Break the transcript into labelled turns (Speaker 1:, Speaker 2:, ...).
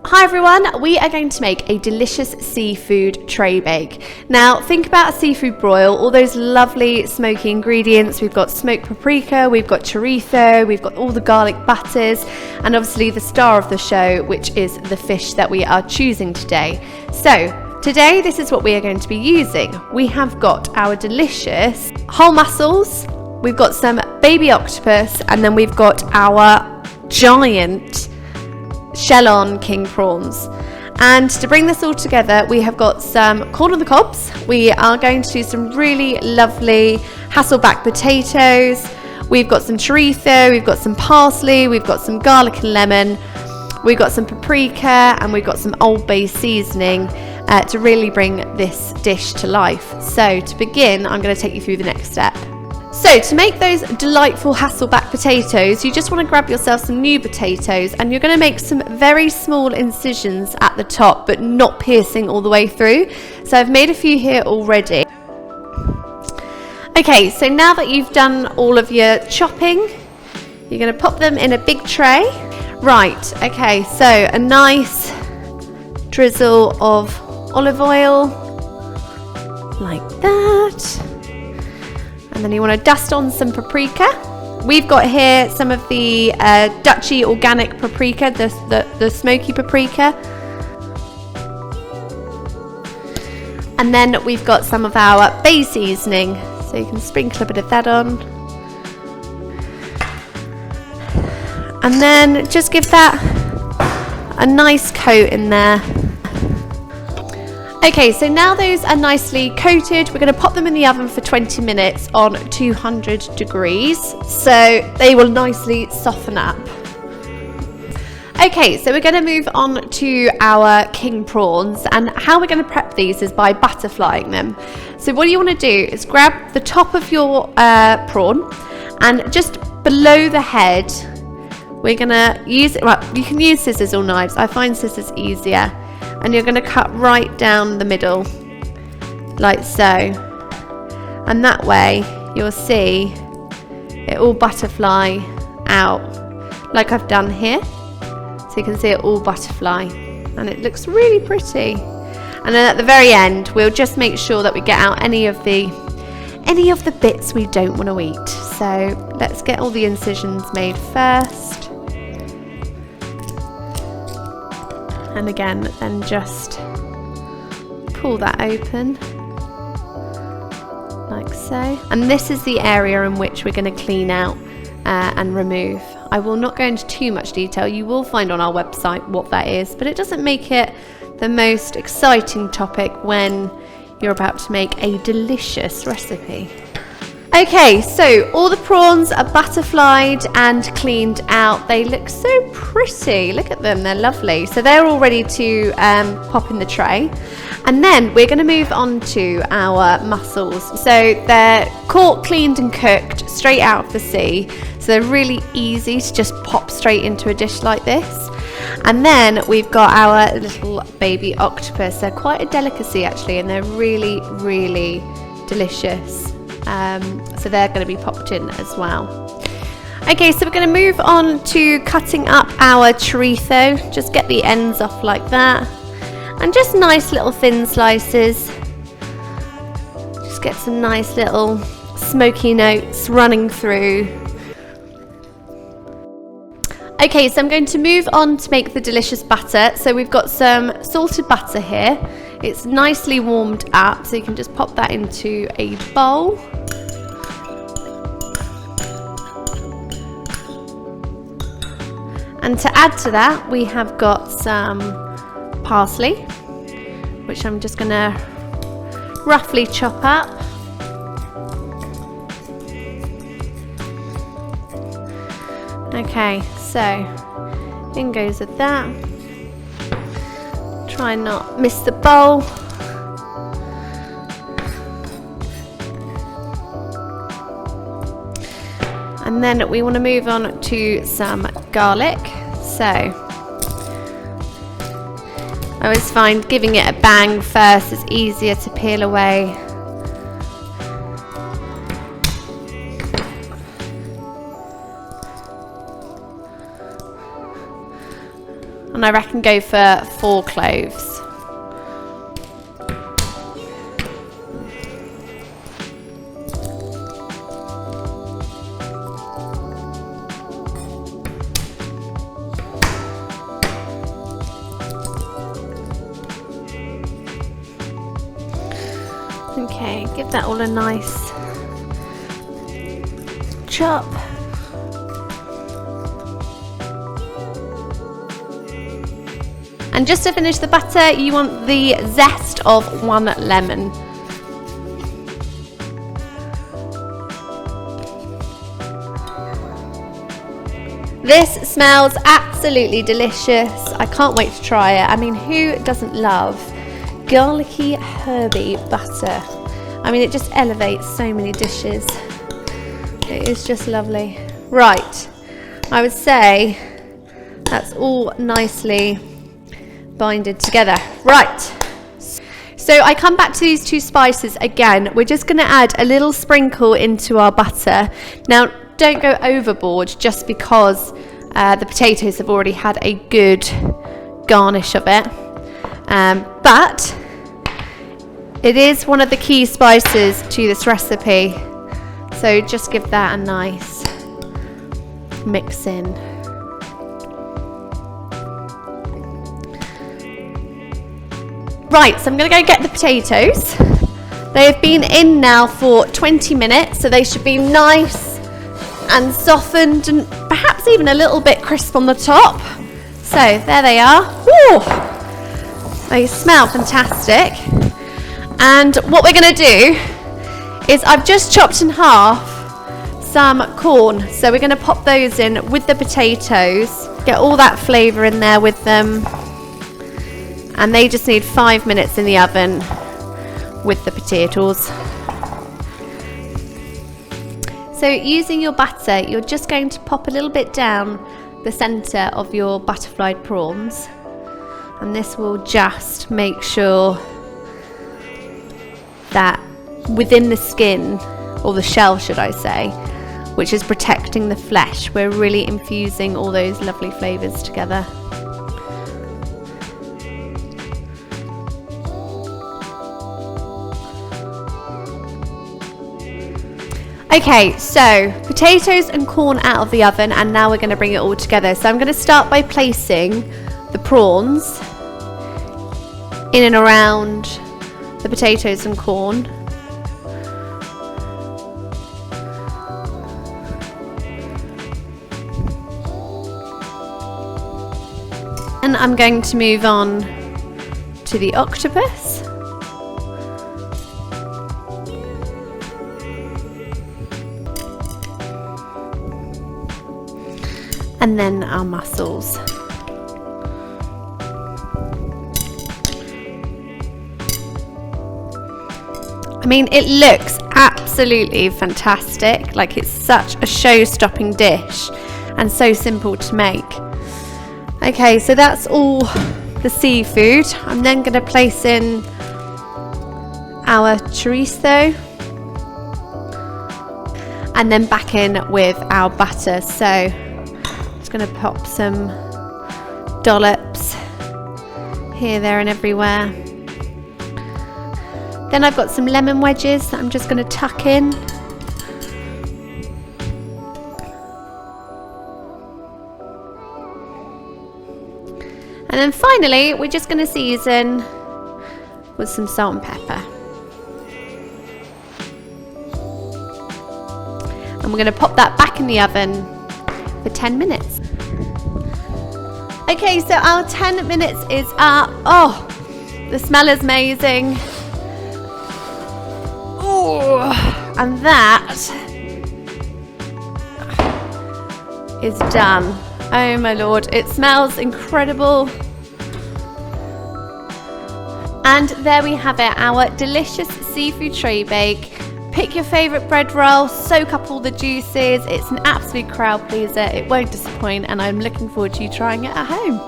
Speaker 1: Hi everyone, we are going to make a delicious seafood tray bake. Now think about a seafood broil, all those lovely smoky ingredients. We've got smoked paprika, we've got chorizo, we've got all the garlic butters, and obviously the star of the show, which is the fish that we are choosing today. So today this is what we are going to be using. We have got our delicious whole mussels, we've got some baby octopus, and then we've got our giant shell-on king prawns. And to bring this all together, we have got some corn on the cobs. We are going to do some really lovely hasselback potatoes. We've got some chorizo, we've got some parsley, we've got some garlic and lemon, we've got some paprika, and we've got some Old Bay seasoning to really bring this dish to life. So to begin, I'm going to take you through the next step. So to make those delightful hasselback potatoes, you just want to grab yourself some new potatoes, and you're going to make some very small incisions at the top, but not piercing all the way through. So I've made a few here already. Okay, so now that you've done all of your chopping, you're going to pop them in a big tray. Right, okay, so a nice drizzle of olive oil, like that. And then you want to dust on some paprika. We've got here some of the Dutchy organic paprika, the smoky paprika. And then we've got some of our bay seasoning. So you can sprinkle a bit of that on. And then just give that a nice coat in there. Okay, so now those are nicely coated, we're going to pop them in the oven for 20 minutes on 200 degrees, so they will nicely soften up. Okay, so we're going to move on to our king prawns, and how we're going to prep these is by butterflying them. So what you want to do is grab the top of your prawn, and just below the head, we're going to use, well, you can use scissors or knives, I find scissors easier. And you're going to cut right down the middle, like so. And that way, you'll see it all butterfly out, like I've done here. So you can see it all butterfly, and it looks really pretty. And then at the very end, we'll just make sure that we get out any of the bits we don't want to eat. So let's get all the incisions made first. And again, then just pull that open, like so. And this is the area in which we're going to clean out and remove. I will not go into too much detail. You will find on our website what that is, but it doesn't make it the most exciting topic when you're about to make a delicious recipe. Okay, so all the prawns are butterflied and cleaned out. They look so pretty. Look at them, they're lovely. So they're all ready to pop in the tray. And then we're going to move on to our mussels. So they're caught, cleaned and cooked straight out of the sea. So they're really easy to just pop straight into a dish like this. And then we've got our little baby octopus. They're quite a delicacy actually, and they're really, really delicious. So they're going to be popped in as well. Okay, so we're going to move on to cutting up our chorizo. Just get the ends off like that, and just nice little thin slices. Just get some nice little smoky notes running through. Okay, so I'm going to move on to make the delicious butter. So we've got some salted butter here. It's nicely warmed up, so you can just pop that into a bowl. And to add to that, we have got some parsley, which I'm just going to roughly chop up. Okay, so in goes with that. Try and not miss the bowl. And then we want to move on to some garlic. So I always find giving it a bang first is easier to peel away. and I reckon go for 4 cloves. Okay, give that all a nice chop. And just to finish the butter, you want the zest of 1 lemon. This smells absolutely delicious. I can't wait to try it. I mean, who doesn't love garlicky, herby butter? I mean, it just elevates so many dishes. It is just lovely. Right, I would say that's all nicely binded together. Right, so I come back to these 2 spices again. We're just going to add a little sprinkle into our butter. Now, don't go overboard just because the potatoes have already had a good garnish of it. But it is one of the key spices to this recipe, so just give that a nice mix in. Right, so I'm going to go get the potatoes. They have been in now for 20 minutes, so they should be nice and softened and perhaps even a little bit crisp on the top. So there they are. Woo! They smell fantastic. And what we're going to do is I've just chopped in half some corn. So we're going to pop those in with the potatoes, get all that flavour in there with them. And they just need 5 minutes in the oven with the potatoes. So using your butter, you're just going to pop a little bit down the centre of your butterflied prawns. And this will just make sure that within the skin, or the shell should I say, which is protecting the flesh, we're really infusing all those lovely flavours together. Okay, so potatoes and corn out of the oven, and now we're going to bring it all together. So I'm going to start by placing the prawns in and around the potatoes and corn. And I'm going to move on to the octopus. And then our mussels. I mean, it looks absolutely fantastic. Like, it's such a show-stopping dish and so simple to make. Okay, so that's all the seafood. I'm then going to place in our chorizo and then back in with our butter. So going to pop some dollops here, there and everywhere. Then I've got some lemon wedges that I'm just going to tuck in. And then finally we're just going to season with some salt and pepper. And we're going to pop that back in the oven for 10 minutes. Okay, so our 10 minutes is up. Oh, the smell is amazing. Oh, and that is done. Oh my lord, it smells incredible. And there we have it, our delicious seafood tray bake. Pick your favourite bread roll, soak up all the juices. It's an absolute crowd pleaser. It won't disappoint, and I'm looking forward to you trying it at home.